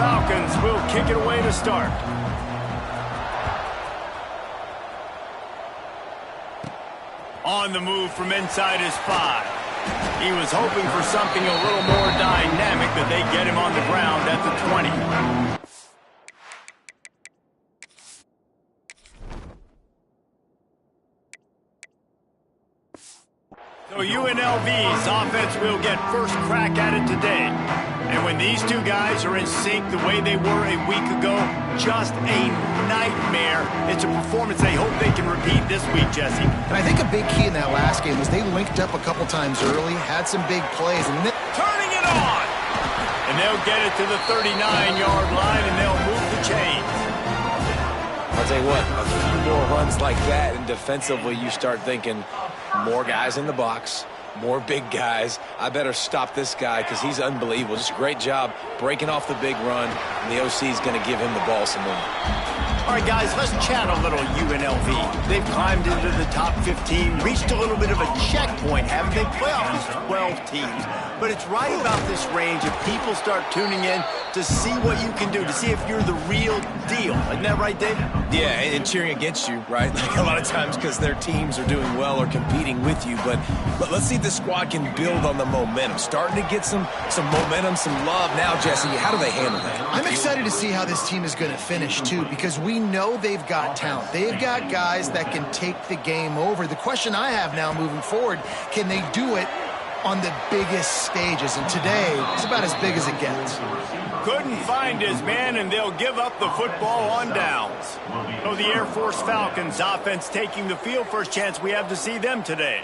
Falcons will kick it away to start. On the move from inside his 5. He was hoping for something a little more dynamic, but they get him on the ground at the 20. So UNLV's offense will get first crack at it today. And when these two guys are in sync the way they were a week ago, just a nightmare. It's a performance they hope they can repeat this week, Jesse. And I think a big key in that last game was they linked up a couple times early, had some big plays. And turning it on! And they'll get it to the 39-yard line, and they'll move the chains. I'll tell you what, a few more runs like that, and defensively you start thinking more guys in the box, more big guys. I better stop this guy because he's unbelievable. Just a great job breaking off the big run, and the OC is going to give him the ball some more. All right, guys, let's chat a little UNLV. They've climbed into the top 15, reached a little bit of a checkpoint, haven't they? Playoff is 12 teams. But it's right about this range if people start tuning in to see what you can do, to see if you're the real deal. Isn't that right, David? Yeah, and cheering against you, right? Like a lot of times because their teams are doing well or competing with you. But let's see if this squad can build on the momentum. Starting to get some momentum, some love. Now, Jesse, how do they handle that? I'm excited to see how this team is going to finish, too, because we know they've got talent. They've got guys that can take the game over. The question I have now moving forward, can they do it on the biggest stages? And today, it's about as big as it gets. Couldn't find his man, and they'll give up the football on downs. So the Air Force Falcons offense taking the field. First chance we have to see them today.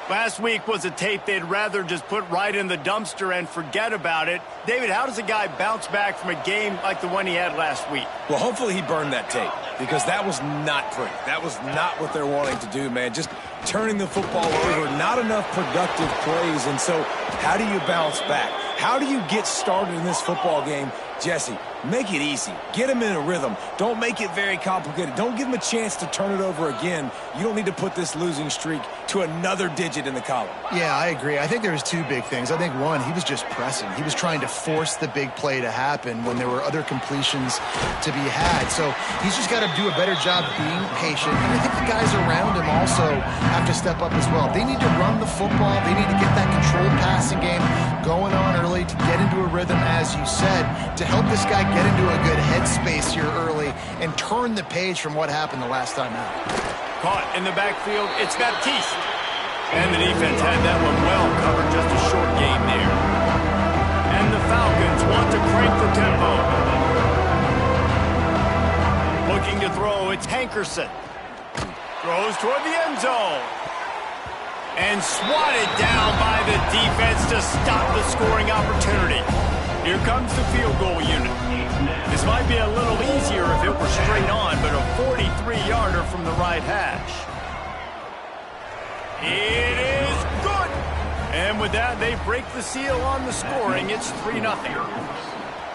Last week was a tape they'd rather just put right in the dumpster and forget about it. David, how does a guy bounce back from a game like the one he had last week? Well, hopefully he burned that tape because that was not pretty. That was not what they're wanting to do, man. Just turning the football over, not enough productive plays. And so how do you bounce back? How do you get started in this football game? Jesse, make it easy. Get him in a rhythm. Don't make it very complicated. Don't give him a chance to turn it over again. You don't need to put this losing streak to another digit in the column. Yeah, I agree. I think there was two big things. I think, one, he was just pressing. He was trying to force the big play to happen when there were other completions to be had. So he's just got to do a better job being patient. And I think the guys around him also have to step up as well. They need to run the football. They need to get that controlled passing game going on early to get into a rhythm, as you said, to help this guy get into a good headspace here early and turn the page from what happened the last time out. Caught in the backfield, it's Baptiste. And the defense had that one well covered, just a short game there. And the Falcons want to crank the tempo. Looking to throw, it's Hankerson. Throws toward the end zone. And swatted down by the defense to stop the scoring opportunity. Here comes the field goal unit. This might be a little easier if it were straight on, but a 43-yarder from the right hash. It is good! And with that, they break the seal on the scoring. It's 3-0.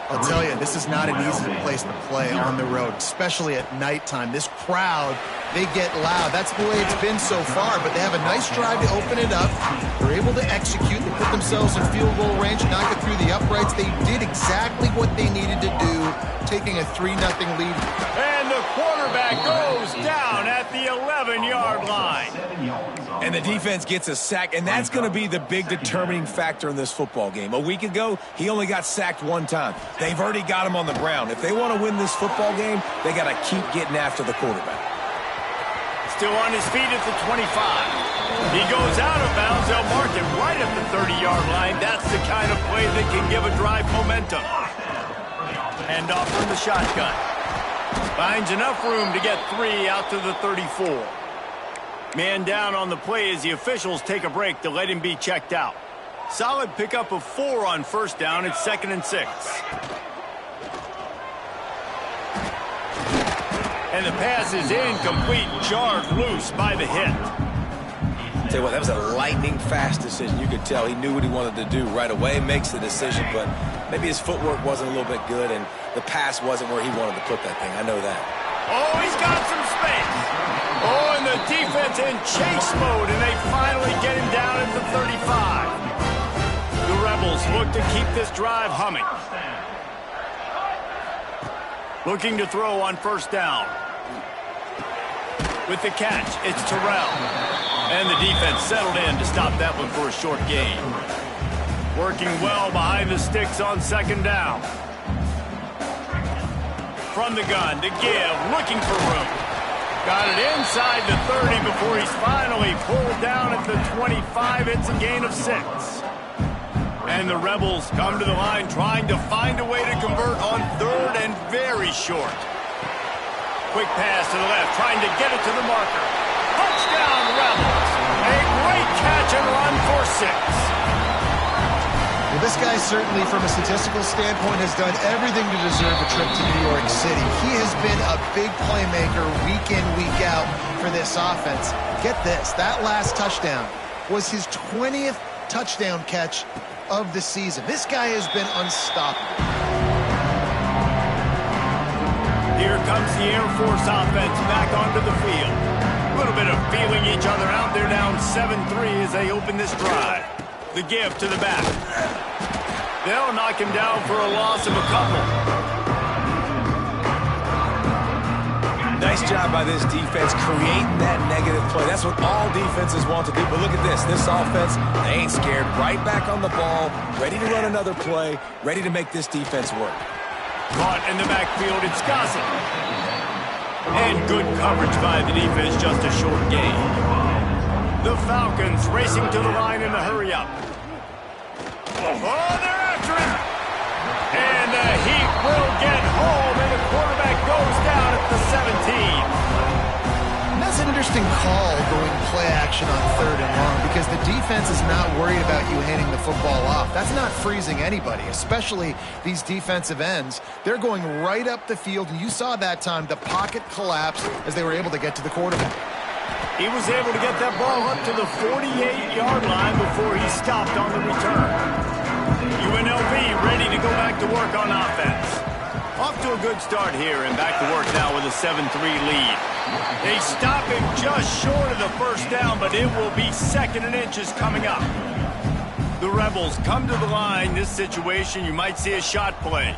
I'll tell you, this is not an easy place to play on the road, especially at nighttime. This crowd, they get loud. That's the way it's been so far, but they have a nice drive to open it up. They're able to execute. They put themselves in field goal range, knock it through the uprights. They did exactly what they needed to do, taking a 3-0 lead. And the quarterback goes down at the 11-yard line. And the defense gets a sack, and that's going to be the big determining factor in this football game. A week ago, he only got sacked one time. They've already got him on the ground. If they want to win this football game, they got to keep getting after the quarterback. Still on his feet at the 25. He goes out of bounds. They'll mark him right at the 30-yard line. That's the kind of play that can give a drive momentum. Hand off from the shotgun. Finds enough room to get 3 out to the 34. Man down on the play as the officials take a break to let him be checked out. Solid pickup of 4 on first down. It's 2nd and 6. And the pass is incomplete, jarred loose by the hit. Tell you what, that was a lightning-fast decision. You could tell he knew what he wanted to do right away, makes the decision, but maybe his footwork wasn't a little bit good, and the pass wasn't where he wanted to put that thing. I know that. Oh, he's got some space. Oh, and the defense in chase mode, and they finally get him down at the 35. The Rebels look to keep this drive humming. Looking to throw on first down. With the catch, it's Terrell. And the defense settled in to stop that one for a short gain. Working well behind the sticks on second down. From the gun to give, looking for room. Got it inside the 30 before he's finally pulled down at the 25. It's a gain of 6. And the Rebels come to the line trying to find a way to convert on third and very short. Quick pass to the left, trying to get it to the marker. Touchdown, Rebels. A great catch and run for 6. Well, this guy certainly, from a statistical standpoint, has done everything to deserve a trip to New York City. He has been a big playmaker week in, week out for this offense. Get this, that last touchdown was his 20th touchdown catch of the season. This guy has been unstoppable. Here comes the Air Force offense back onto the field. A little bit of feeling each other out. They're down 7-3 as they open this drive. The give to the back. They'll knock him down for a loss of a couple. Nice job by this defense creating that negative play. That's what all defenses want to do. But look at this. This offense, they ain't scared. Right back on the ball, ready to run another play, ready to make this defense work. Caught in the backfield, it's Gossett. And good coverage by the defense, just a short gain. The Falcons racing to the line in a hurry-up. Oh, they're after him! And the Heat will get home, and the quarterback goes down at the 17. And that's an interesting call, going play action on third and long, because the defense is not worried about you handing the football off. That's not freezing anybody, especially these defensive ends. They're going right up the field, and you saw that time the pocket collapse as they were able to get to the quarterback. He was able to get that ball up to the 48-yard line before he stopped on the return. UNLV ready to go back to work on offense. Off to a good start here and back to work now with a 7-3 lead. They stop him just short of the first down, but it will be 2nd and inches coming up. The Rebels come to the line. This situation, you might see a shot play.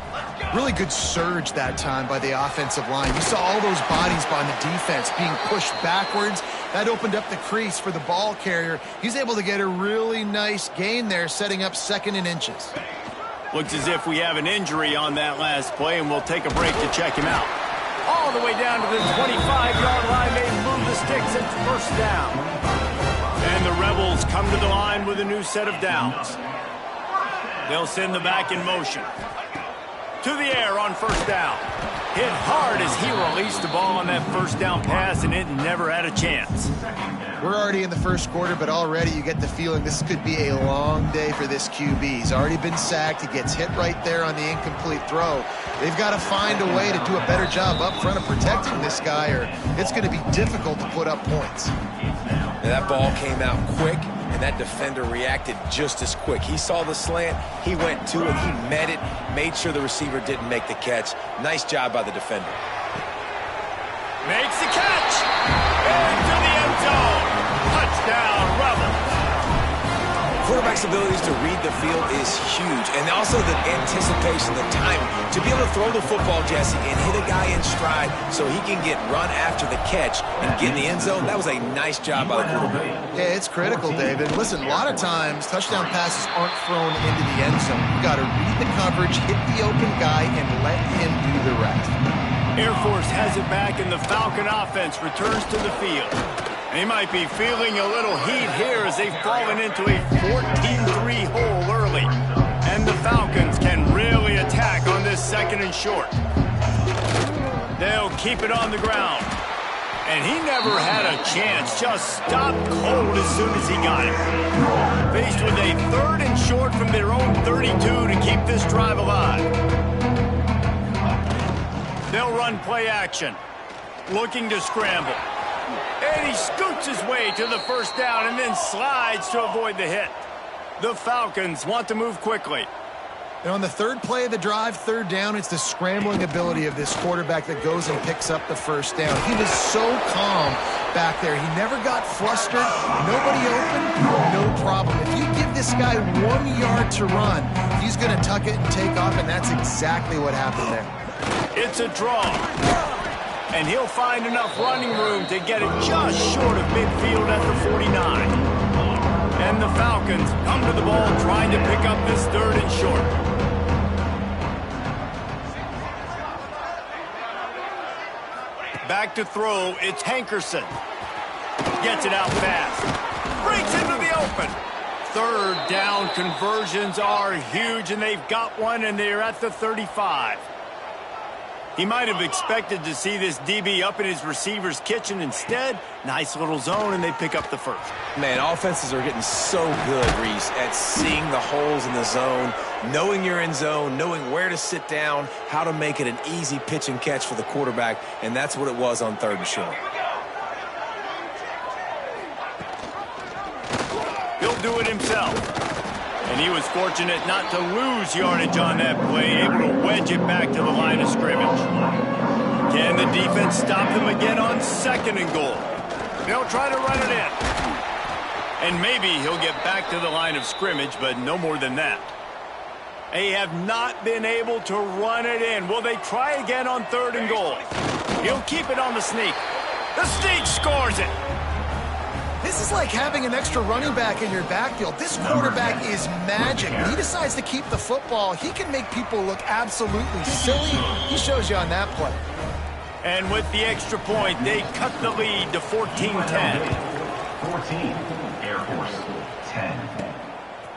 Really good surge that time by the offensive line. You saw all those bodies by the defense being pushed backwards. That opened up the crease for the ball carrier. He's able to get a really nice gain there, setting up 2nd and inches. Looks as if we have an injury on that last play, and we'll take a break to check him out. All the way down to the 25-yard line. They move the sticks. It's first down. And the Rebels come to the line with a new set of downs. They'll send the back in motion. To the air on first down. Hit hard as he released the ball on that first down pass, and it never had a chance. We're already in the first quarter, but already you get the feeling this could be a long day for this QB. He's already been sacked. He gets hit right there on the incomplete throw. They've got to find a way to do a better job up front of protecting this guy, or it's going to be difficult to put up points. And that ball came out quick, and that defender reacted just as quick. He saw the slant, he went to it, he met it, made sure the receiver didn't make the catch. Nice job by the defender. Makes the catch! Into the end zone! Touchdown, Rebels! Quarterback's abilities to read the field is huge, and also the anticipation, the timing. To be able to throw the football, Jesse, and hit a guy in stride so he can get run after the catch and get in the end zone, that was a nice job by the quarterback. Yeah, it's critical, David. Listen, a lot of times touchdown passes aren't thrown into the end zone. You got to read the coverage, hit the open guy, and let him do the rest. Air Force has it back, and the Falcon offense returns to the field. They might be feeling a little heat here as they've fallen into a 14-3 hole early. And the Falcons can really attack on this 2nd and short. They'll keep it on the ground. And he never had a chance, just stopped cold as soon as he got it. Faced with a 3rd and short from their own 32 to keep this drive alive. They'll run play action, looking to scramble. And he scoots his way to the first down and then slides to avoid the hit. The Falcons want to move quickly. And on the 3rd play of the drive, 3rd down, it's the scrambling ability of this quarterback that goes and picks up the first down. He was so calm back there. He never got flustered. Nobody open, no problem. If you give this guy 1 yard to run, he's going to tuck it and take off, and that's exactly what happened there. It's a draw. And he'll find enough running room to get it just short of midfield at the 49. And the Falcons come to the ball trying to pick up this 3rd and short. Back to throw, it's Hankerson. Gets it out fast. Breaks into the open. 3rd down conversions are huge, and they've got one, and they're at the 35. He might have expected to see this DB up in his receiver's kitchen. Instead, nice little zone, and they pick up the 1st. Man, offenses are getting so good, Reese, at seeing the holes in the zone, knowing you're in zone, knowing where to sit down, how to make it an easy pitch and catch for the quarterback, and that's what it was on 3rd and short. He'll do it himself. And he was fortunate not to lose yardage on that play, able to wedge it back to the line of scrimmage. Can the defense stop them again on 2nd and goal? They'll try to run it in. And maybe he'll get back to the line of scrimmage, but no more than that. They have not been able to run it in. Will they try again on 3rd and goal? He'll keep it on the sneak. The sneak scores it. This is like having an extra running back in your backfield. This quarterback is magic. When he decides to keep the football, he can make people look absolutely silly. He shows you on that play. And with the extra point, they cut the lead to 14-10. 14, Air Force 10.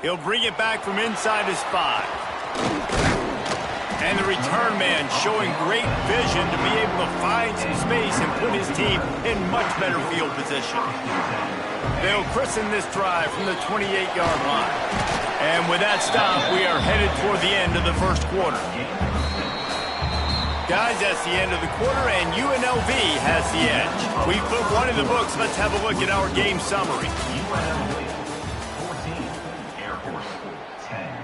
He'll bring it back from inside his 5. And the return man showing great vision to be able to find some space and put his team in much better field position. They'll christen this drive from the 28-yard line. And with that stop, we are headed toward the end of the 1st quarter. Guys, that's the end of the quarter, and UNLV has the edge. We put one in the books. Let's have a look at our game summary. UNLV 14, Air Force 10.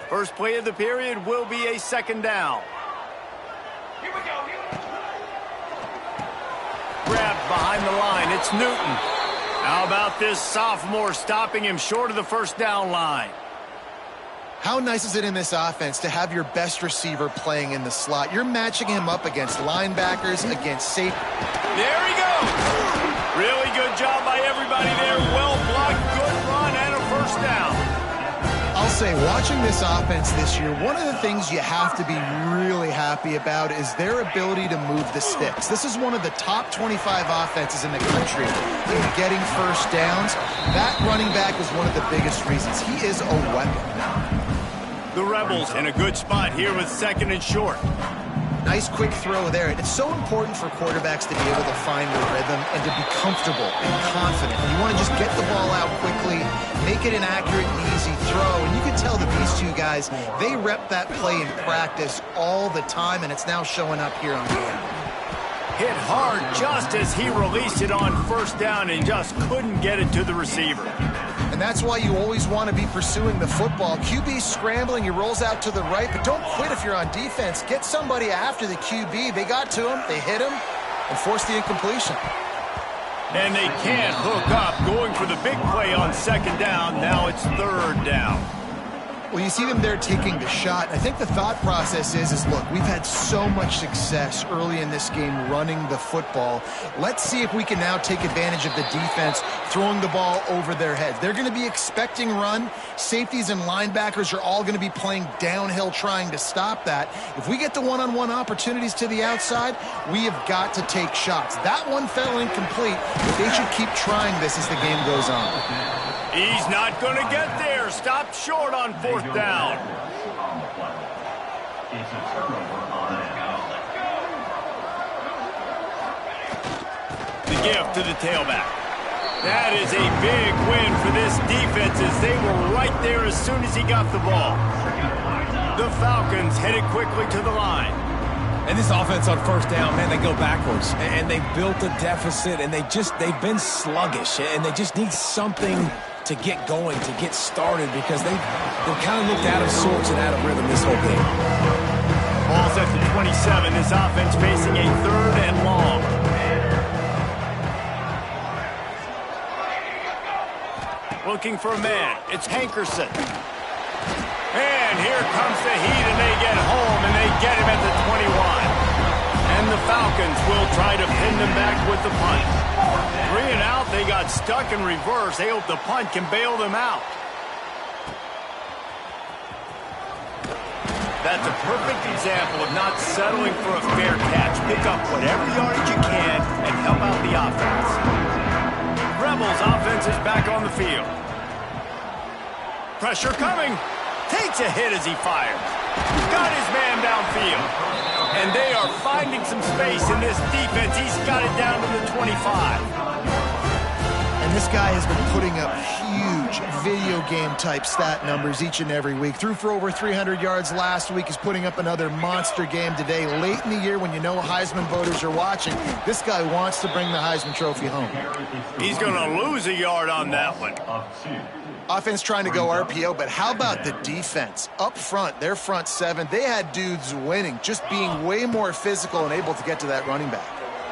First play of the period will be a 2nd down. Here we go. Grabbed behind the line. It's Newton. How about this sophomore stopping him short of the 1st down line? How nice is it in this offense to have your best receiver playing in the slot? You're matching him up against linebackers, against safety. There he goes. Really good job by everybody there. Well blocked, good run, and a 1st down. I'll say, watching this offense this year, one of the things you have to be really happy about is their ability to move the sticks. This is one of the top 25 offenses in the country in getting 1st downs. That running back is one of the biggest reasons. He is a weapon. The Rebels in a good spot here with 2nd and short. Nice quick throw there. It's so important for quarterbacks to be able to find their rhythm and to be comfortable and confident. You want to just get the ball out quickly, make it an accurate and easy throw. And you can tell that these two guys, they rep that play in practice all the time, and it's now showing up here on game. Hit hard just as he released it on 1st down and just couldn't get it to the receiver. And that's why you always want to be pursuing the football. QB's scrambling, he rolls out to the right, but don't quit if you're on defense. Get somebody after the QB. They got to him, they hit him, and forced the incompletion. And they can't hook up, going for the big play on 2nd down. Now it's 3rd down. Well, you see them there taking the shot. I think the thought process is look, we've had so much success early in this game running the football. Let's see if we can now take advantage of the defense throwing the ball over their heads. They're going to be expecting run. Safeties and linebackers are all going to be playing downhill trying to stop that. If we get the one-on-one opportunities to the outside, we have got to take shots. That one fell incomplete, but they should keep trying this as the game goes on. He's not going to get there. Stopped short on 4th down. It's a turnover on an out. The give to the tailback. That is a big win for this defense as they were right there as soon as he got the ball. The Falcons headed quickly to the line. And this offense on 1st down, man, they go backwards. And they built a deficit, and they've been sluggish. And they just need something to get going, to get started, because they've kind of looked out of sorts and out of rhythm this whole game. Ball's at the 27. This offense facing a 3rd and long. Looking for a man. It's Hankerson. And here comes the heat, and they get home, and they get him at the 21. And the Falcons will try to pin them back with the punt. 3 and out, they got stuck in reverse. They hope the punt can bail them out. That's a perfect example of not settling for a fair catch. Pick up whatever yardage you can and help out the offense. Rebels offense is back on the field. Pressure coming. Takes a hit as he fires. Got his man downfield. And they are finding some space in this defense. He's got it down to the 25. And this guy has been putting up huge video game type stat numbers each and every week. Threw for over 300 yards last week. He's putting up another monster game today. Late in the year when you know Heisman voters are watching, this guy wants to bring the Heisman Trophy home. He's going to lose a yard on that one. Offense trying to go RPO, but how about the defense? Up front, their front seven, they had dudes winning, just being way more physical and able to get to that running back.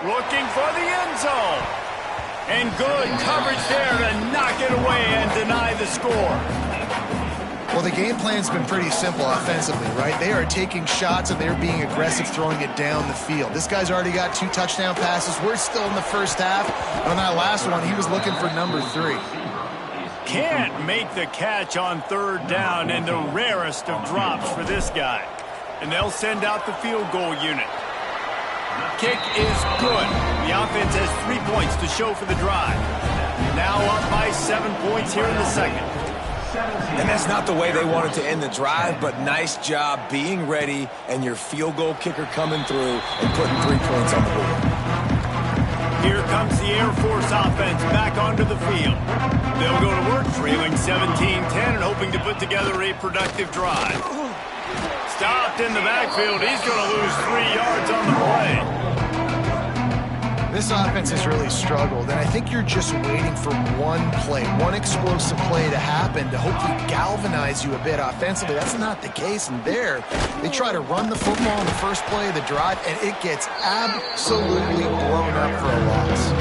Looking for the end zone. And good coverage there to knock it away and deny the score. Well, the game plan's been pretty simple offensively, right? They are taking shots and they're being aggressive, throwing it down the field. This guy's already got 2 touchdown passes. We're still in the first half. And on that last one, he was looking for number 3. Can't make the catch on 3rd down, and the rarest of drops for this guy. And they'll send out the field goal unit. Kick is good. The offense has 3 points to show for the drive. Now up by 7 points here in the second. And that's not the way they wanted to end the drive, but nice job being ready and your field goal kicker coming through and putting 3 points on the board. Here comes the Air Force offense back onto the field. They'll go to work trailing 17-10 and hoping to put together a productive drive. Stopped in the backfield. He's going to lose 3 yards on the play. This offense has really struggled, and I think you're just waiting for one play, one explosive play to happen to hopefully galvanize you a bit offensively. That's not the case, and there, they try to run the football in the first play of the drive, and it gets absolutely blown up for a loss.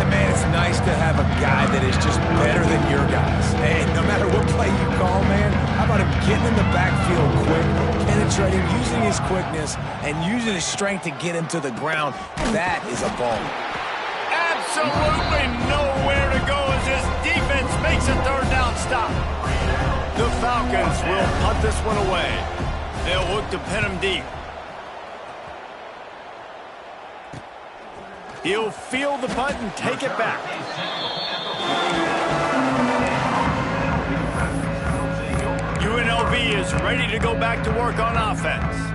And man, it's nice to have a guy that is just better than your guys. And no matter what play you call, man, how about him getting in the backfield quick, penetrating, using his quickness, and using his strength to get him to the ground. That is a ball. Absolutely nowhere to go as this defense makes a 3rd down stop. The Falcons will punt this one away. They'll look to pin him deep. He'll field the punt and take it back. UNLV is ready to go back to work on offense.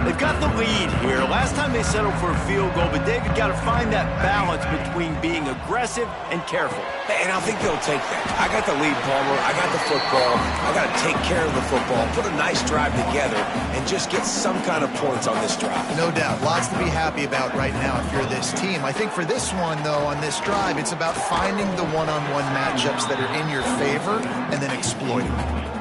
They've got the lead here. Last time they settled for a field goal, but David got to find that balance between being aggressive and careful. And I think they'll take that. I got the lead, Palmer. I got the football. I got to take care of the football, put a nice drive together, and just get some kind of points on this drive. No doubt. Lots to be happy about right now if you're this team. I think for this one, though, on this drive, it's about finding the one-on-one matchups that are in your favor and then exploiting them.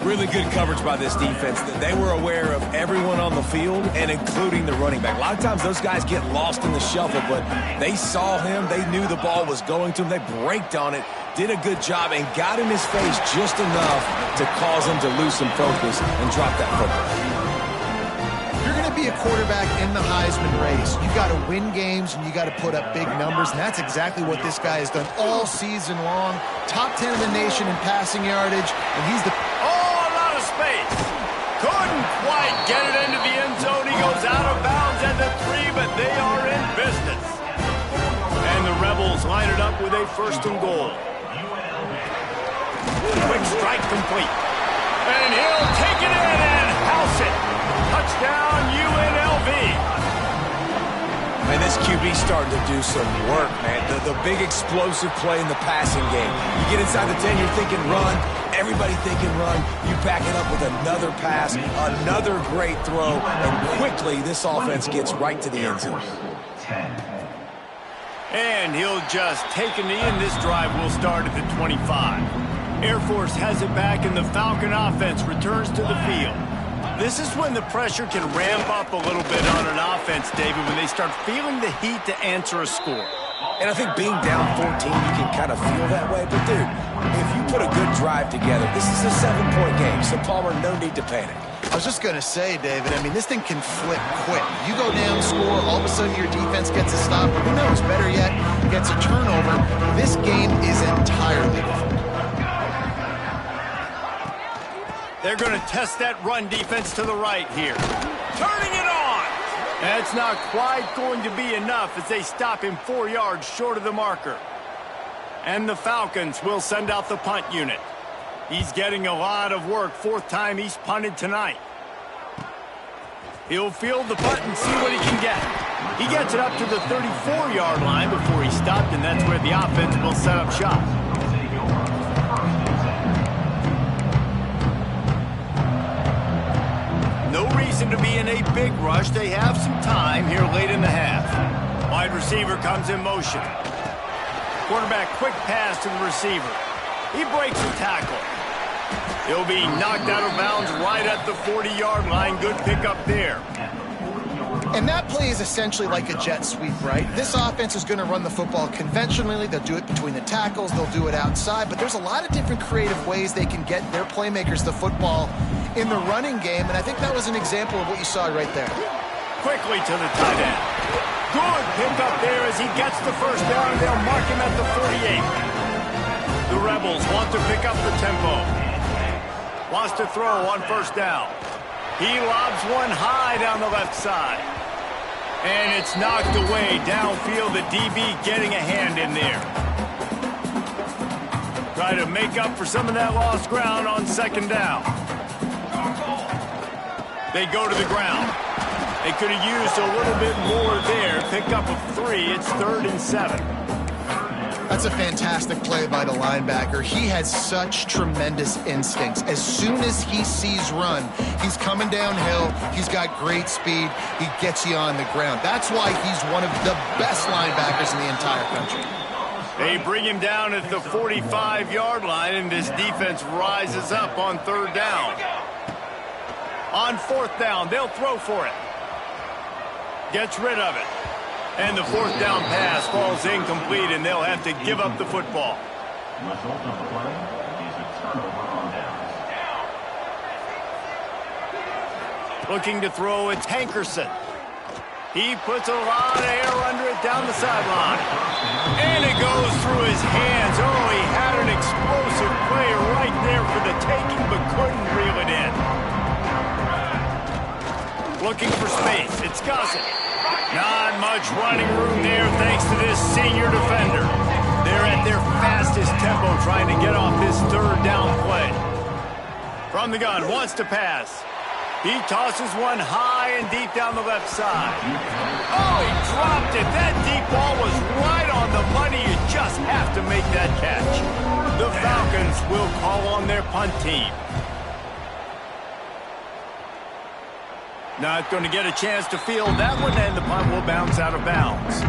Really good coverage by this defense. They were aware of everyone on the field and including the running back. A lot of times those guys get lost in the shuffle, but they saw him. They knew the ball was going to him. They braked on it, did a good job, and got in his face just enough to cause him to lose some focus and drop that football. If you're going to be a quarterback in the Heisman race, you got to win games and you got to put up big numbers, and that's exactly what this guy has done all season long. Top 10 in the nation in passing yardage, and he's the... Space. Couldn't quite get it into the end zone. He goes out of bounds at the 3, but they are in business. And the Rebels line it up with a 1st and goal. Quick strike complete. And he'll take it in and house it. Touchdown UNLV. And this QB's starting to do some work, man. The big explosive play in the passing game. You get inside the 10, you're thinking run. Everybody thinking run. You back it up with another pass, another great throw, and quickly this offense gets right to the end zone. And he'll just take a knee, and this drive will start at the 25. Air Force has it back, and the Falcon offense returns to the field. This is when the pressure can ramp up a little bit on an offense, David, when they start feeling the heat to answer a score. And I think being down 14, you can kind of feel that way. But, dude, if you put a good drive together. This is a 7-point game, so Palmer, no need to panic. I was just going to say, David, I mean, this thing can flip quick. You go down, score, all of a sudden your defense gets a stop. Who knows? Better yet, gets a turnover. This game is entirely different. They're going to test that run defense to the right here. Turning it on! That's not quite going to be enough as they stop him 4 yards short of the marker. And the Falcons will send out the punt unit. He's getting a lot of work. 4th time he's punted tonight. He'll field the punt and see what he can get. He gets it up to the 34-yard line before he stopped, and that's where the offense will set up shop. No reason to be in a big rush. They have some time here late in the half. Wide receiver comes in motion. Quarterback quick pass to the receiver. He breaks the tackle. He'll be knocked out of bounds right at the 40-yard line. Good pickup there. And that play is essentially like a jet sweep, right? This offense is going to run the football conventionally. They'll do it between the tackles. They'll do it outside. But there's a lot of different creative ways they can get their playmakers the football in the running game. And I think that was an example of what you saw right there. Quickly to the tight end. Good pickup there as he gets the first down. They'll mark him at the 48. The Rebels want to pick up the tempo. Wants to throw on first down. He lobs one high down the left side. And it's knocked away downfield. The DB getting a hand in there. Try to make up for some of that lost ground on 2nd down. They go to the ground. They could have used a little bit more there. Pick up a 3. It's 3rd and 7. That's a fantastic play by the linebacker. He has such tremendous instincts. As soon as he sees run, he's coming downhill. He's got great speed. He gets you on the ground. That's why he's one of the best linebackers in the entire country. They bring him down at the 45-yard line, and this defense rises up on 3rd down. On 4th down, they'll throw for it. Gets rid of it. And the 4th down pass falls incomplete, and they'll have to give up the football. Result of the play is a turnover on downs. Looking to throw, it's Hankerson. He puts a lot of air under it down the sideline. And it goes through his hands. Oh, he had an explosive play right there for the taking, but couldn't reel it in. Looking for space. It's Gossett. Not much running room there thanks to this senior defender. They're at their fastest tempo trying to get off this 3rd down play. From the gun, wants to pass. He tosses one high and deep down the left side. Oh, he dropped it. That deep ball was right on the money. You just have to make that catch. The Falcons will call on their punt team. Not going to get a chance to field that one, and the punt will bounce out of bounds.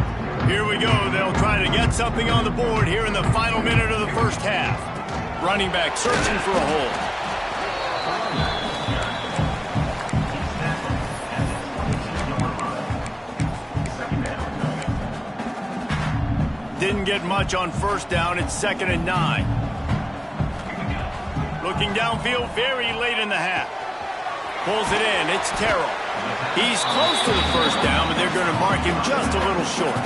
Here we go. They'll try to get something on the board here in the final minute of the first half. Running back searching for a hole. Didn't get much on 1st down. It's 2nd and 9. Looking downfield very late in the half. Pulls it in. It's Terrell. He's close to the 1st down, but they're going to mark him just a little short.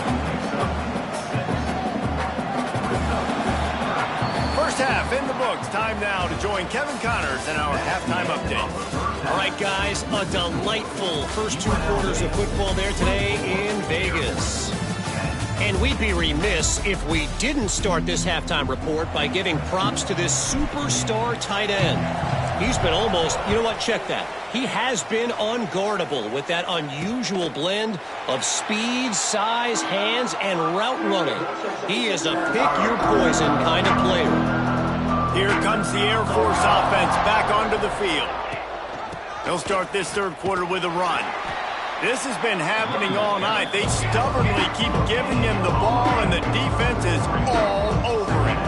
First half in the books. Time now to join Kevin Connors in our halftime update. All right, guys, a delightful first 2 quarters of football there today in Vegas. And we'd be remiss if we didn't start this halftime report by giving props to this superstar tight end. He's been almost, you know what, check that. He has been unguardable with that unusual blend of speed, size, hands, and route running. He is a pick-your-poison kind of player. Here comes the Air Force offense back onto the field. They'll start this 3rd quarter with a run. This has been happening all night. They stubbornly keep giving him the ball, and the defense is all over it.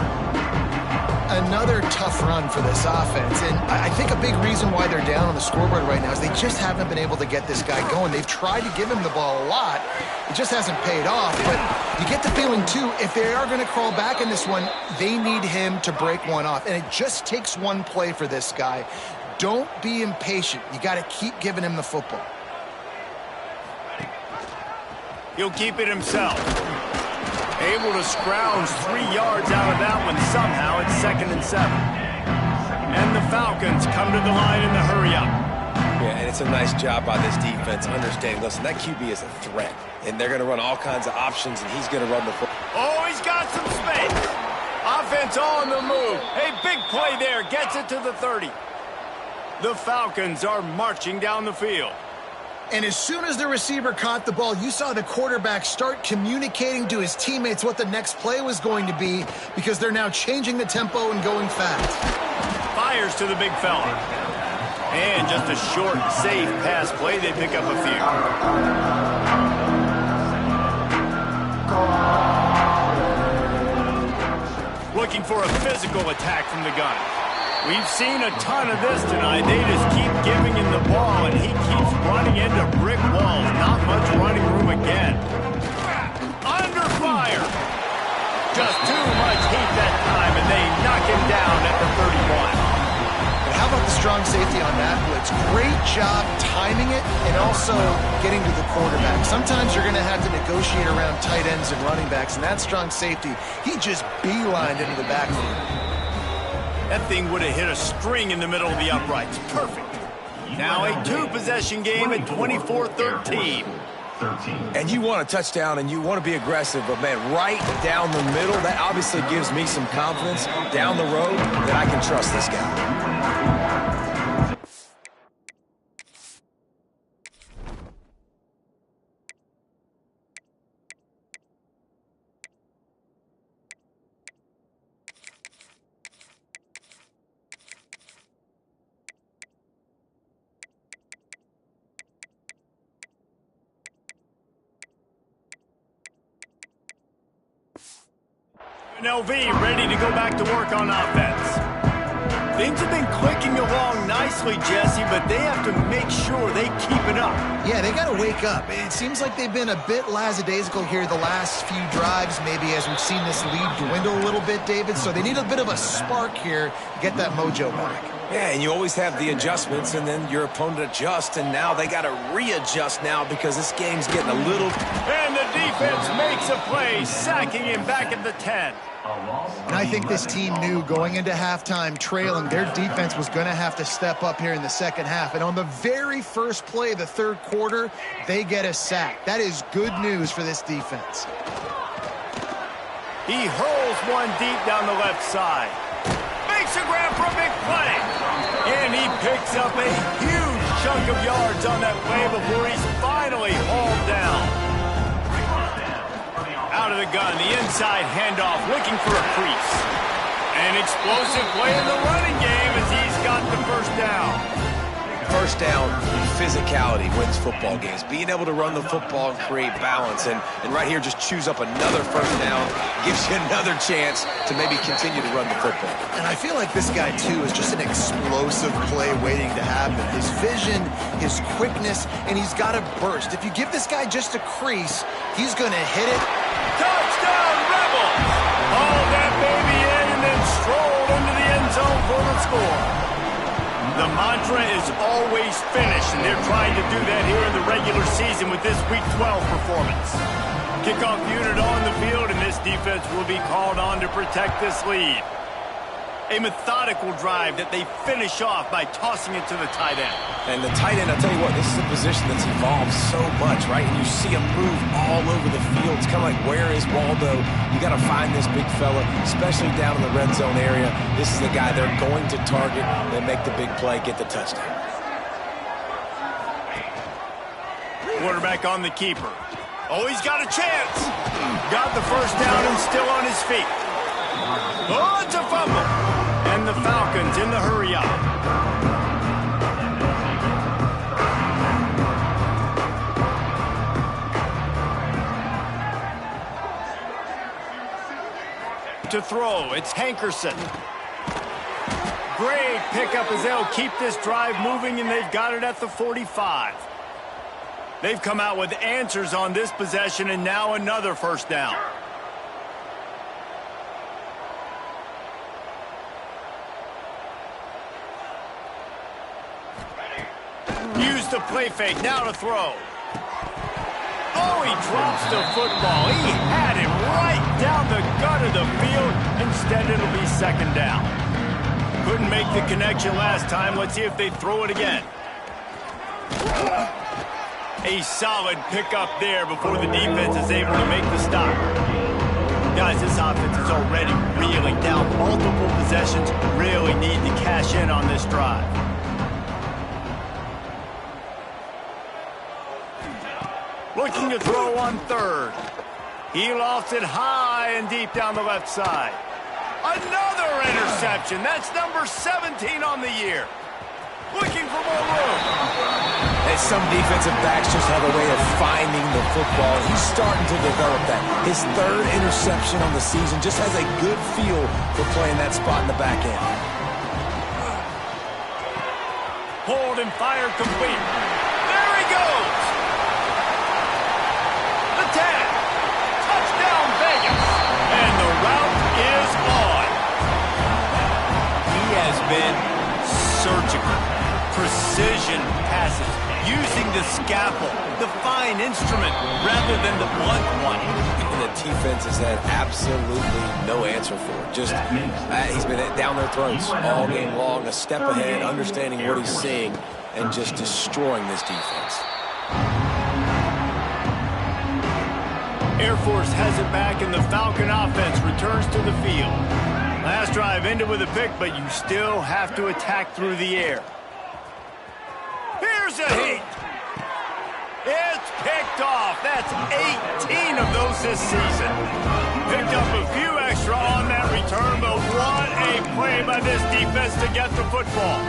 another tough run for this offense, and I think a big reason why they're down on the scoreboard right now is they just haven't been able to get this guy going. They've tried to give him the ball a lot. It just hasn't paid off, but you get the feeling, too, if they are going to crawl back in this one, they need him to break one off, and it just takes one play for this guy. Don't be impatient. You got to keep giving him the football. He'll keep it himself. Able to scrounge 3 yards out of that one somehow. It's 2nd and 7. And the Falcons come to the line in the hurry-up. Yeah, and it's a nice job by this defense understanding, listen, that QB is a threat, and they're going to run all kinds of options, and he's going to run the football. Oh, he's got some space. Offense on the move. Hey, big play there. Gets it to the 30. The Falcons are marching down the field. And as soon as the receiver caught the ball, you saw the quarterback start communicating to his teammates what the next play was going to be, because they're now changing the tempo and going fast. Fires to the big fella. And just a short, safe pass play. They pick up a few. Looking for a physical attack from the gun. We've seen a ton of this tonight. They just keep giving him the ball, and he keeps running into brick walls. Not much running room again. Under fire. Just too much heat that time, and they knock him down at the 31. But how about the strong safety on that blitz? Great job timing it and also getting to the quarterback. Sometimes you're going to have to negotiate around tight ends and running backs, and that strong safety, he just beelined into the backfield. That thing would have hit a string in the middle of the uprights. Perfect. Now a 2-possession game at 24-13. And you want a touchdown and you want to be aggressive, but, man, right down the middle, that obviously gives me some confidence down the road that I can trust this guy. UNLV ready to go back to work on offense. Things have been clicking along nicely, Jesse, but they have to make sure they keep it up. Yeah, they got to wake up. It seems like they've been a bit lackadaisical here the last few drives, maybe as we've seen this lead dwindle a little bit, David. So they need a bit of a spark here to get that mojo back. Yeah, and you always have the adjustments, and then your opponent adjusts, and now they got to readjust now because this game's getting a little... And the defense makes a play, sacking him back at the 10. And I think this team knew going into halftime trailing, their defense was going to have to step up here in the second half. And on the very first play of the third quarter, they get a sack. That is good news for this defense. He hurls one deep down the left side. Makes a grab for a big play. And he picks up a huge chunk of yards on that play before he's finally hauled down. Out of the gun, the inside handoff, looking for a crease. An explosive play in the running game as he's got the first down. First down, physicality wins football games. Being able to run the football and create balance. And right here, just choose up another first down. Gives you another chance to maybe continue to run the football. And I feel like this guy, too, is just an explosive play waiting to happen. His vision, his quickness, and he's got a burst. If you give this guy just a crease, he's going to hit it. Touchdown, Rebels! Hauled that baby in and then strolled into the end zone for the score. The mantra is always finish, and they're trying to do that here in the regular season with this Week 12 performance. Kickoff unit on the field, and this defense will be called on to protect this lead. A methodical drive that they finish off by tossing it to the tight end. And the tight end, I'll tell you what, this is a position that's evolved so much, right? And you see him move all over the field. It's kind of like, where is Waldo? You got to find this big fella, especially down in the red zone area. This is the guy they're going to target and make the big play, get the touchdown. Quarterback on the keeper. Oh, he's got a chance. Got the first down and still on his feet. Oh, it's a fumble. And the Falcons in the hurry-up. To throw, it's Hankerson. great pickup as they'll keep this drive moving, and they've got it at the 45. They've come out with answers on this possession, and now another first down. Use the play fake, now to throw. Oh, he drops the football. He had it right down the gut of the field. Instead, it'll be second down. Couldn't make the connection last time. Let's see if they throw it again. A solid pickup there before the defense is able to make the stop. Guys, this offense is already reeling down. Multiple possessions, really need to cash in on this drive. Looking to throw on third. He lofts it high and deep down the left side. Another interception. That's number 17 on the year. Looking for more room. And some defensive backs just have a way of finding the football. He's starting to develop that. His third interception on the season just has a good feel for playing that spot in the back end. Hold and fire complete. There he goes. The 10. Touchdown Vegas. And the route is on. He has been surgical. Precision passes. Using the scalpel, the fine instrument, rather than the blunt one. And the defense has had absolutely no answer for it. Just, he's been down their throats all game long, a step ahead, understanding what he's seeing, and just destroying this defense. Air Force has it back, and the Falcon offense returns to the field. Last drive ended with a pick, but you still have to attack through the air. Here's a heat. It's picked off. That's 18 of those this season. Picked up a few extra on that return, but what a play by this defense to get the football.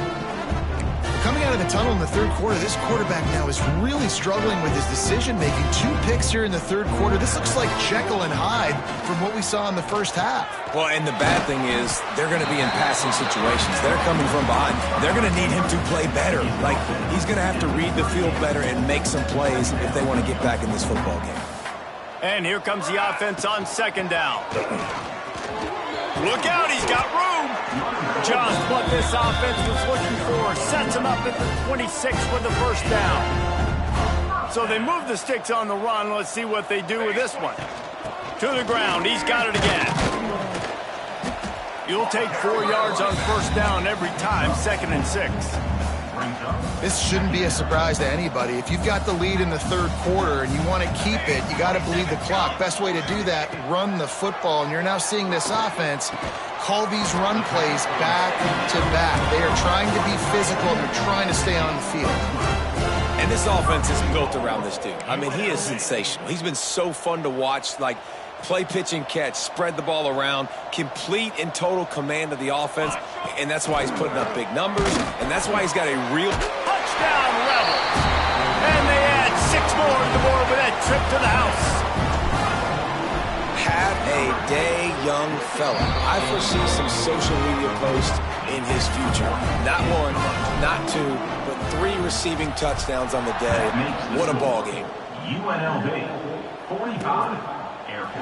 Coming out of the tunnel in the third quarter, this quarterback now is really struggling with his decision-making. 2 picks here in the third quarter. This looks like Jekyll and Hyde from what we saw in the first half. Well, and the bad thing is they're going to be in passing situations. They're coming from behind. They're going to need him to play better. Like, he's going to have to read the field better and make some plays if they want to get back in this football game. And here comes the offense on second down. Look out, he's got room. Just what this offense was looking for. Sets him up at the 26 with the first down. So they move the sticks on the run. Let's see what they do with this one. To the ground. He's got it again. You'll take 4 yards on first down every time. 2nd and 6. This shouldn't be a surprise to anybody. If you've got the lead in the third quarter and you want to keep it, you got to bleed the clock. Best way to do that, run the football. And you're now seeing this offense call these run plays back to back. They are trying to be physical and they're trying to stay on the field. And this offense is built around this dude. I mean, he is sensational. He's been so fun to watch, like play, pitch, and catch, spread the ball around, complete and total command of the offense, and that's why he's putting up big numbers, and that's why he's got a real touchdown Rebels. And they add 6 more to the board with that trip to the house. Have a day, young fella. I foresee some social media posts in his future. Not 1, not 2, but 3 receiving touchdowns on the day. What a ball game. UNLV 45.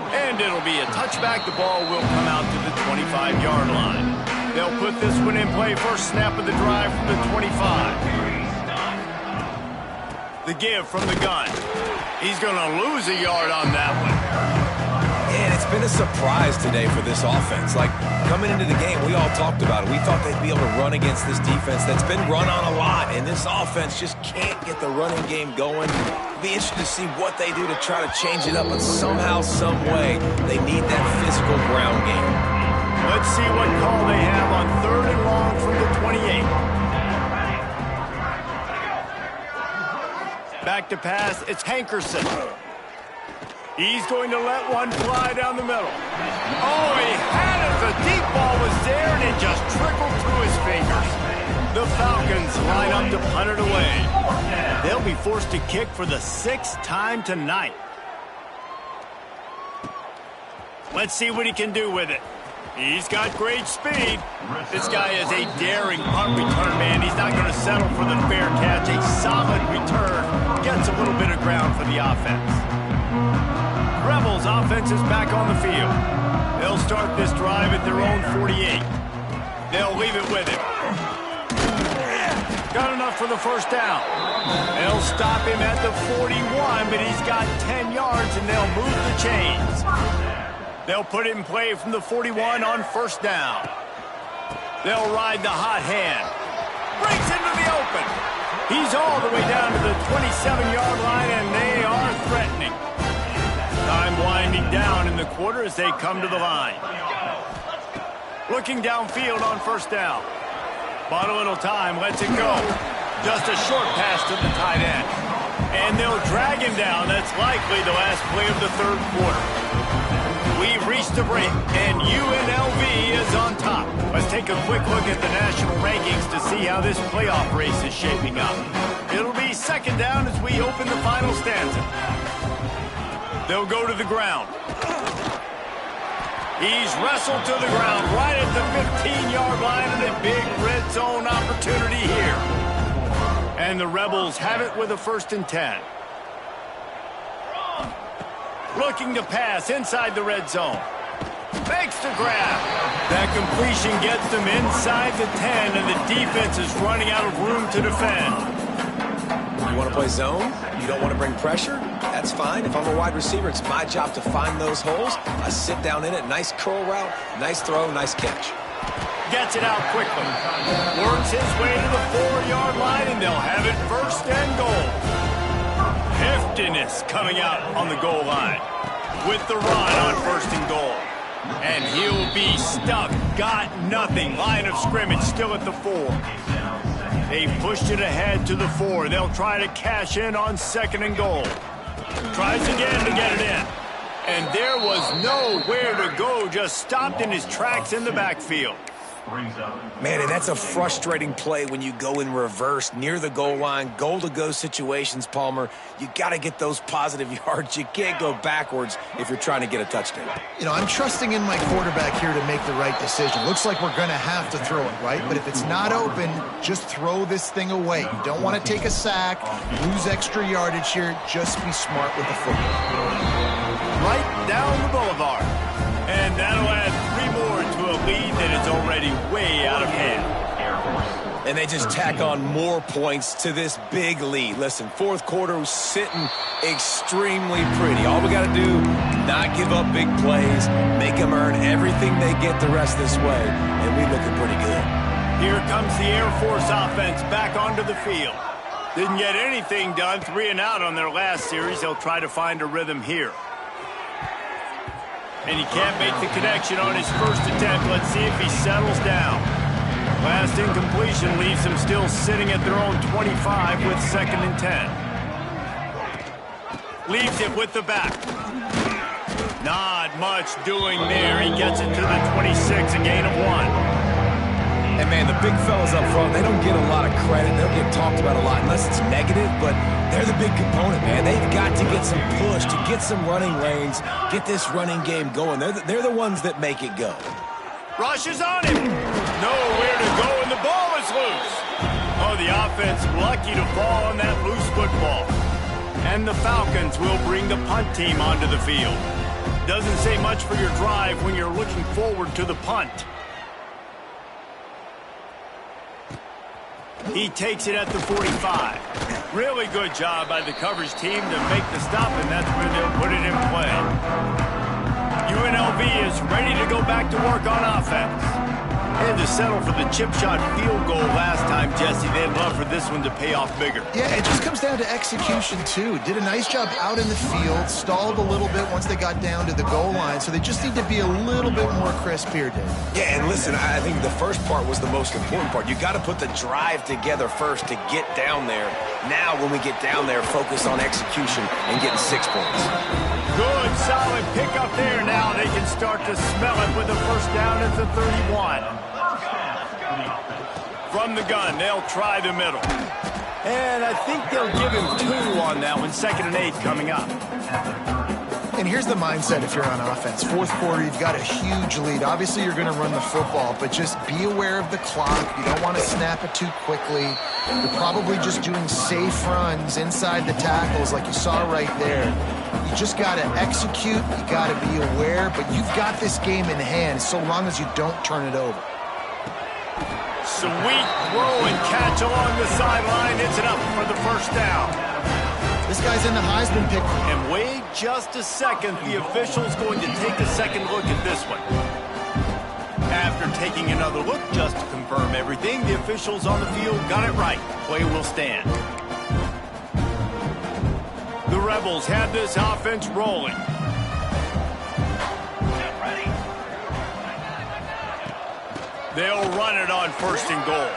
And it'll be a touchback. The ball will come out to the 25-yard line. They'll put this one in play. First snap of the drive from the 25. The give from the gun. He's going to lose a yard on that one. And it's been a surprise today for this offense. Like, coming into the game, we all talked about it. We thought they'd be able to run against this defense that's been run on a lot, and this offense just can't get the running game going. Be interested to see what they do to try to change it up, but somehow, some way, they need that physical ground game. Let's see what call they have on 3rd and long from the 28. Back to pass, it's Hankerson. He's going to let one fly down the middle. Oh, he had it. The deep ball was there, and it just trickled through his fingers. The Falcons line up to punt it away. They'll be forced to kick for the 6th time tonight. Let's see what he can do with it. He's got great speed. This guy is a daring punt return man. He's not going to settle for the fair catch. A solid return. Gets a little bit of ground for the offense. Rebels offense is back on the field. They'll start this drive at their own 48. They'll leave it with him. Got enough for the first down. They'll stop him at the 41, but he's got 10 yards, and they'll move the chains. They'll put it in play from the 41 on first down. They'll ride the hot hand. Breaks into the open. He's all the way down to the 27-yard line, and they are threatening. Time winding down in the quarter as they come to the line. Looking downfield on first down. Bought a little time, lets it go. Just a short pass to the tight end. And they'll drag him down. That's likely the last play of the third quarter. We've reached the break, and UNLV is on top. Let's take a quick look at the national rankings to see how this playoff race is shaping up. It'll be second down as we open the final stanza. They'll go to the ground. He's wrestled to the ground right at the 15-yard line, and a big red zone opportunity here. And the Rebels have it with a 1st and 10. Looking to pass inside the red zone. Makes the grab. That completion gets them inside the 10, and the defense is running out of room to defend. You want to play zone? You don't want to bring pressure? That's fine. If I'm a wide receiver, it's my job to find those holes. I sit down in it. Nice curl route, nice throw, nice catch. Gets it out quickly. Works his way to the 4-yard line, and they'll have it 1st and goal. Heftiness coming out on the goal line with the run on 1st and goal. And he'll be stuck. Got nothing. Line of scrimmage still at the 4. They pushed it ahead to the 4. They'll try to cash in on 2nd and goal. Tries again to get it in. And there was nowhere to go. Just stopped in his tracks in the backfield. Man, and that's a frustrating play when you go in reverse near the goal line, goal-to-go situations, Palmer. You got to get those positive yards. You can't go backwards if you're trying to get a touchdown. You know, I'm trusting in my quarterback here to make the right decision. Looks like we're going to have to throw it, right? But if it's not open, just throw this thing away. You don't want to take a sack, lose extra yardage here. Just be smart with the football. Right down the boulevard. And that'll add 3 more to a lead that is already way out of hand. And they just tack on more points to this big lead. Listen, 4th quarter was sitting extremely pretty. All we got to do, not give up big plays, make them earn everything they get the rest of this way, and we're looking pretty good. Here comes the Air Force offense back onto the field. Didn't get anything done, 3 and out on their last series. They'll try to find a rhythm here. And he can't make the connection on his first attempt. Let's see if he settles down. Last incompletion leaves him still sitting at their own 25 with 2nd and 10. Leaves it with the back. Not much doing there. He gets it to the 26, a gain of 1. And, man, the big fellas up front, they don't get a lot of credit. They'll get talked about a lot unless it's negative, but they're the big component, man. They've got to get some push, to get some running lanes, get this running game going. They're the ones that make it go. Rush is on him. Nowhere to go, and the ball is loose. Oh, the offense lucky to fall on that loose football. And the Falcons will bring the punt team onto the field. Doesn't say much for your drive when you're looking forward to the punt. He takes it at the 45. Really good job by the coverage team to make the stop, and that's where they'll put it in play. UNLV is ready to go back to work on offense. They had to settle for the chip shot field goal last time, Jesse. They'd love for this one to pay off bigger. Yeah, it just comes down to execution, too. Did a nice job out in the field, stalled a little bit once they got down to the goal line, so they just need to be a little bit more crisp here, Dave. Yeah, and listen, I think the first part was the most important part. You got to put the drive together first to get down there. Now, when we get down there, focus on execution and getting 6 points. Good, solid pickup there. Now they can start to smell it with the first down at the 31. From the gun, they'll try the middle. And I think they'll give him 2 on that one. 2nd and 8 coming up. And here's the mindset if you're on offense. Fourth quarter, you've got a huge lead. Obviously, you're going to run the football, but just be aware of the clock. You don't want to snap it too quickly. You're probably just doing safe runs inside the tackles like you saw right there. You just got to execute. You got to be aware, but you've got this game in hand so long as you don't turn it over. Sweet throw and catch along the sideline. It's enough for the first down. This guy's in the Heisman pick. And wait just a second. The official's going to take a second look at this one. After taking another look just to confirm everything, the officials on the field got it right. Play will stand. The Rebels have this offense rolling. They'll run it on first and goal.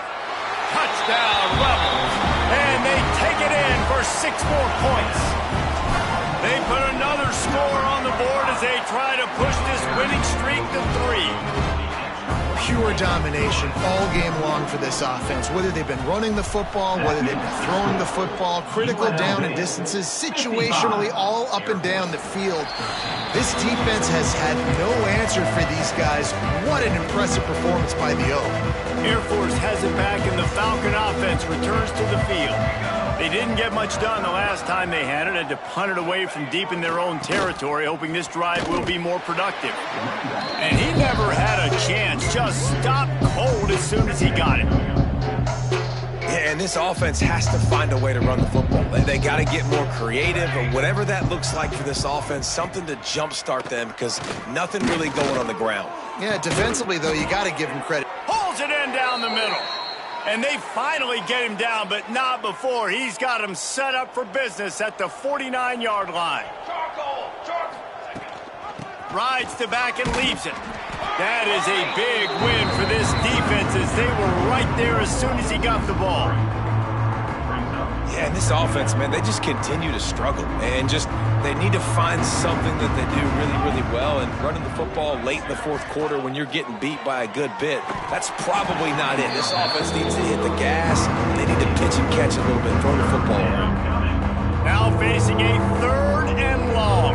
Touchdown, Rebels. And they take it in for 6 more points. They put another score on the board as they try to push this winning streak to 3. Pure domination all game long for this offense. Whether they've been running the football, whether they've been throwing the football, critical down and distances, situationally all up and down the field. This defense has had no answer for these guys. What an impressive performance by the O. Air Force has it back and the Falcon offense returns to the field. They didn't get much done the last time they had it. Had to punt it away from deep in their own territory, hoping this drive will be more productive. And he never had a chance. Just stopped cold as soon as he got it. Yeah, and this offense has to find a way to run the football. They got to get more creative, or whatever that looks like for this offense, something to jumpstart them, because nothing really going on the ground. Yeah, defensively, though, you got to give him credit. Pulls it in down the middle. And they finally get him down, but not before. He's got him set up for business at the 49-yard line. Rides to back and leaves it. That is a big win for this defense as they were right there as soon as he got the ball. Yeah, and this offense, man, they just continue to struggle. And they need to find something that they do really, really well. And running the football late in the fourth quarter when you're getting beat by a good bit, that's probably not it. This offense needs to hit the gas. They need to pitch and catch a little bit, throw the football around. Now facing a 3rd and long.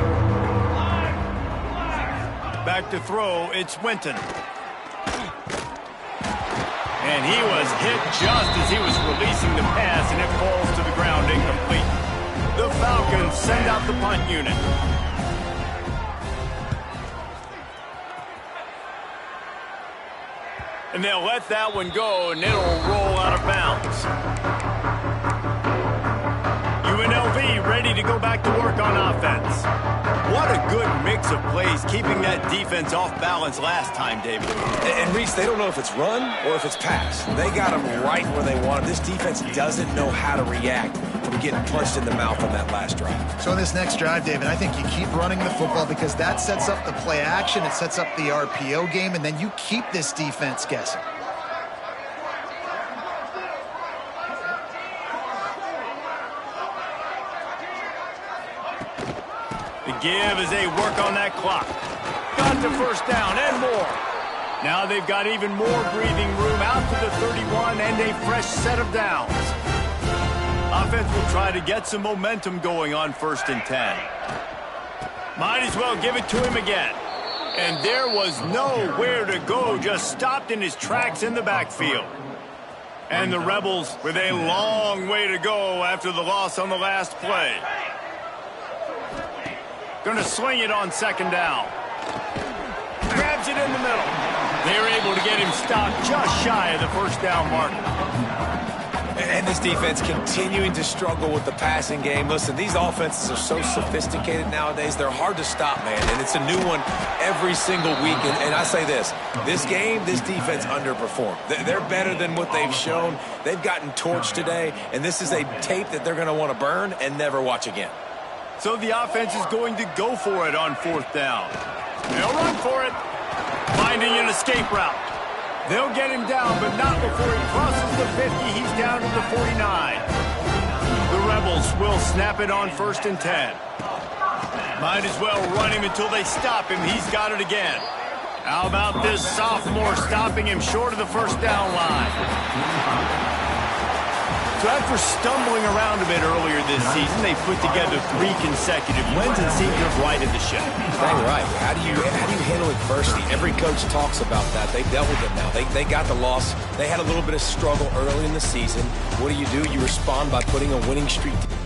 Back to throw, it's Winton. And he was hit just as he was releasing the pass, and it falls to the ground incomplete. The Falcons send out the punt unit. And they'll let that one go, and it'll roll out of bounds. UNLV ready to go back to work on offense. What a good mix of plays, keeping that defense off balance last time, David. And Reese, they don't know if it's run or if it's pass. They got them right where they want them. This defense doesn't know how to react from getting punched in the mouth on that last drive. So in this next drive, David, I think you keep running the football because that sets up the play action, it sets up the RPO game, and then you keep this defense guessing. The give as they work on that clock. Got the first down and more. Now they've got even more breathing room out to the 31 and a fresh set of downs. Offense will try to get some momentum going on 1st and 10. Might as well give it to him again. And there was nowhere to go, just stopped in his tracks in the backfield. And the Rebels with a long way to go after the loss on the last play. Going to sling it on 2nd down. Grabs it in the middle. They're able to get him stopped just shy of the 1st down mark. And this defense continuing to struggle with the passing game. Listen, these offenses are so sophisticated nowadays. They're hard to stop, man. And it's a new one every single week. And I say this game, this defense underperformed. They're better than what they've shown. They've gotten torched today. And this is a tape that they're going to want to burn and never watch again. So the offense is going to go for it on 4th down. They'll run for it. Finding an escape route. They'll get him down, but not before he crosses the 50. He's down to the 49. The Rebels will snap it on 1st and 10. Might as well run him until they stop him. He's got it again. How about this sophomore stopping him short of the 1st down line? To So after stumbling around a bit earlier this season, they put together 3 consecutive wins and seem to have righted the ship. Dang right. How do you handle adversity? Every coach talks about that. They dealt with it now. They got the loss. They had a little bit of struggle early in the season. What do? You respond by putting a winning streak together.